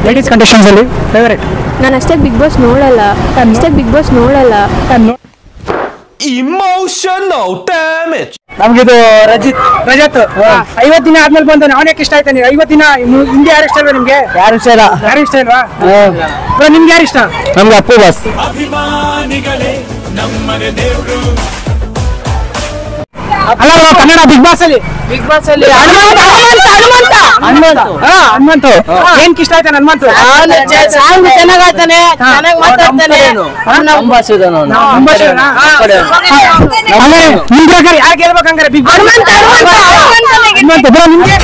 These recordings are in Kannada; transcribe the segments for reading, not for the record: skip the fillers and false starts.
ಲೇಡೀಸ್ ಕಂಟೆಸ್ಟೆಂಟ್ಸ್ ಅಲ್ಲಿ ಫೇವರೇಟ್? ನಾನು ಅಷ್ಟೇ ಬಿಗ್ ಬಾಸ್ ನೋಡಲ್ಲ. Emotional damage. ನಮ್ಗಿದು ರಜತ್ 50 ದಿನ ಆದ್ಮೇಲೆ ಬಂದ ಅವನ್ ಯಾಕೆ ಇಷ್ಟ ಆಯ್ತಾ? ನೀವು 50 ದಿನ ಹಿಂದೆ ಯಾರು ಇಷ್ಟ ಅಲ್ವಾ ನಿಮ್ಗೆ? ಯಾರು ಇಷ್ಟ ಇಲ್ವಾ? ನಿಮ್ಗೆ ಯಾರು ಇಷ್ಟ? ನಮ್ಗೆ ಅಪ್ಪು ಬಾಸ್. ಅಲ್ಲ ಕನ್ನಡ ಬಿಗ್ ಬಾಸ್ ಅಲ್ಲಿ ಹನುಮಂತು ಏನ್ ಇಷ್ಟ ಆಯ್ತಾನೆ? ಹನುಮಂತು ಚೆನ್ನಾಗ್ ಆಡ್ತಾನೆ, ಚೆನ್ನಾಗ್ ಮಾತಾಡ್ತಾನೆ. ನಿಮ್ ಪ್ರಕಾರ ಯಾರು ಗೆಲ್ಬೇಕಂಗಾರೆ ಬಿಗ್ ಬಾಸ್? ಹನುಮಂತು ಬ್ರೋ. ನಿಮ್ಗೆ?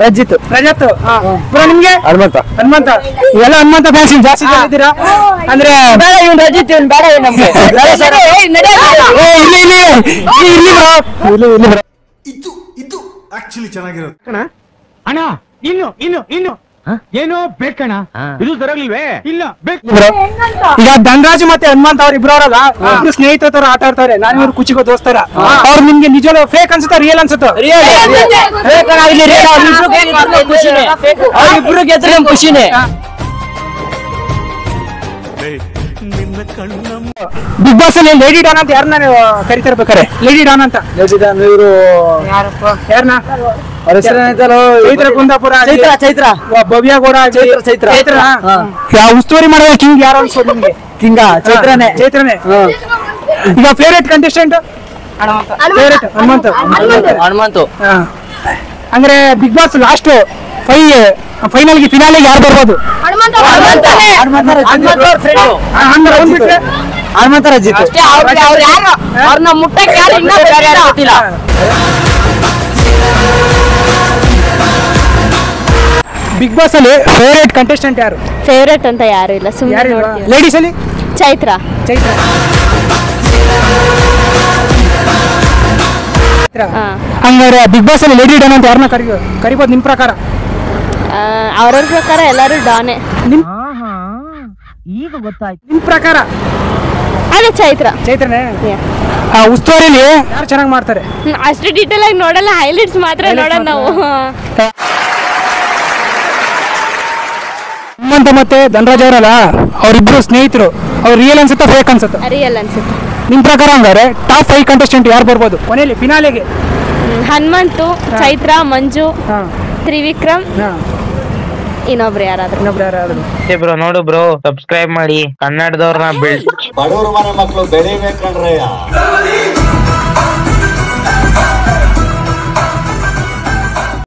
ರಜತ್ ಬ್ರೋ. ನಿಮ್ಗೆ? ಹನುಮಂತ. ಇವೆಲ್ಲ ಹನುಮಂತ ಫ್ಯಾನ್ಸ್ ಜಾಸ್ತಿ ಜನ ಇದ್ದೀರಾ ಅಂದ್ರೆ? ಇವ್ನು ರಜಿತ್, ಇವ್ನು ಬೇಡ ನಮ್ಗೆ. ಇದು ಆಕ್ಚುಲಿ ಚೆನ್ನಾಗಿರುತ್ತೆ ಅಣ್ಣ. ಇನ್ನು ಏನೋ ಬೇಕಣ್ಣ. ಇದು ಸರಿಯಾಗಿಲ್ವೇ? ಇಲ್ಲ ಬೇಕು. ಈಗ ಧನರಾಜ್ ಮತ್ತೆ ಹನುಮಂತ ಅವ್ರ ಇಬ್ರು ಅವರಲ್ಲ, ಇಬ್ರು ಸ್ನೇಹಿತರ ತರ ಆಟ ಆಡ್ತಾರೆ. ನಾನು ಇವ್ರು ಕುಚಿಗೋ ದೋಸ್ತರ. ಅವ್ರು ನಿಮ್ಗೆ ನಿಜವಾಗ್ಲೂ ಫೇಕ್ ಅನ್ಸುತ್ತಾ ರಿಯಲ್ ಅನ್ಸುತ್ತಾ? ಅವ್ರಿಬ್ರು ಗೆದ್ರೆ ಖುಷಿನೇ. ಬಿಗ್ ಬಾಸ್ ಅಲ್ಲಿ ಲೇಡಿ ಡಾನ್ ಅಂತ ಯಾರನ್ನ ಕರಿತಿರ್ಬೇಕಾರೆ? ಲೇಡಿ ಡಾನ್ ಅಂತ ಇವರು ಯಾರನ್ನ? ಚೈತ್ರ ಕುಂದಾಪುರ, ಚೈತ್ರ ಭವ್ಯ ಗೌಡ, ಚೈತ್ರ. ಉಸ್ತುವಾರಿ ಮಾಡುವ ಕಿಂಗ್ ಯಾರು ಅನ್ಸೋದು ನಿಮ್ಗೆ? ಚೈತ್ರನೇ. ಈಗ ಫೇವರೇಟ್ ಕಂಟೆಸ್ಟೆಂಟ್? ಹನುಮಂತು. ಅಂದ್ರೆ ಬಿಗ್ ಬಾಸ್ ಲಾಸ್ಟ್ ಫೈನಲ್ಗೆ ಫಿನಾಲಿಗೆ ಯಾರು ಬರ್ಬೋದು? ಹನುಮಂತ ರಜಿತ್. ಬಿಗ್ ಬಾಸ್ ಅಲ್ಲಿ ಫೇವರೇಟ್ ಕಂಟೆಸ್ಟೆಂಟ್ ಯಾರು? ಫೇವರೇಟ್ ಅಂತ ಯಾರು ಇಲ್ಲ, ಸುಮ್ಮನೆ. ಲೇಡೀಸ್ ಅಲ್ಲಿ ಚೈತ್ರ. ಹಂಗಾರೆ ಬಿಗ್ ಬಾಸ್ ಅಲ್ಲಿ ಲೇಡಿ ಡಾನ್ ಅಂತ ಯಾರನ್ನ ಕರಿಬೋದು ನಿಮ್ ಪ್ರಕಾರ? ಅವ್ರವ್ರ ಪ್ರಕಾರ ಎಲ್ಲರೂ ಡಾನೆ. ಈಗ ಗೊತ್ತಾಯ್ತು. ನಿಮ್ ಪ್ರಕಾರ? ಅದೇ ಚೈತ್ರನೇ. ಉಸ್ತುವಾರಿಲಿ ಯಾರು ಚೆನ್ನಾಗಿ ಮಾಡ್ತಾರೆ? ಅಷ್ಟು ಡೀಟೇಲ್ ಆಗಿ ನೋಡಲ್ಲ, ಹೈಲೈಟ್ಸ್ ಮಾತ್ರ ನೋಡೋಣ ನಾವು. ಹನುಮಂತ ಮತ್ತೆ ಧನರಾಜ್ ಅವರಲ್ಲ, ಅವ್ರಿಬ್ರು ಸ್ನೇಹಿತರು. ಅವ್ರು ರಿಯಲ್ ಅನ್ಸುತ್ತಾ ಫೇಕ್ ಅನ್ಸುತ್ತಾ? ರಿಯಲ್ ಅನ್ಸುತ್ತೆ. ನಿಮ್ ಪ್ರಕಾರ ಹಂಗಾರೆ ಟಾಪ್ 5 ಕಂಟೆಸ್ಟೆಂಟ್ ಯಾರು ಬರ್ಬೋದು ಕೊನೆಯಲ್ಲಿ ಫಿನಾಲೆಗೆ? ಹನುಮಂತು, ಚೈತ್ರ, ಮಂಜು, ತ್ರಿವಿಕ್ರಮ್, ಇನ್ನೊಬ್ರು ಯಾರಾದ್ರೂ. ಬ್ರೋ ನೋಡು ಬ್ರೋ, ಸಬ್ಸ್ಕ್ರೈಬ್ ಮಾಡಿ ಕನ್ನಡದವ್ರನ್ನ ಬಡವರು ಮನೆ ಮಕ್ಕಳು ಬೆಳಿಬೇಕಂದ್ರೆ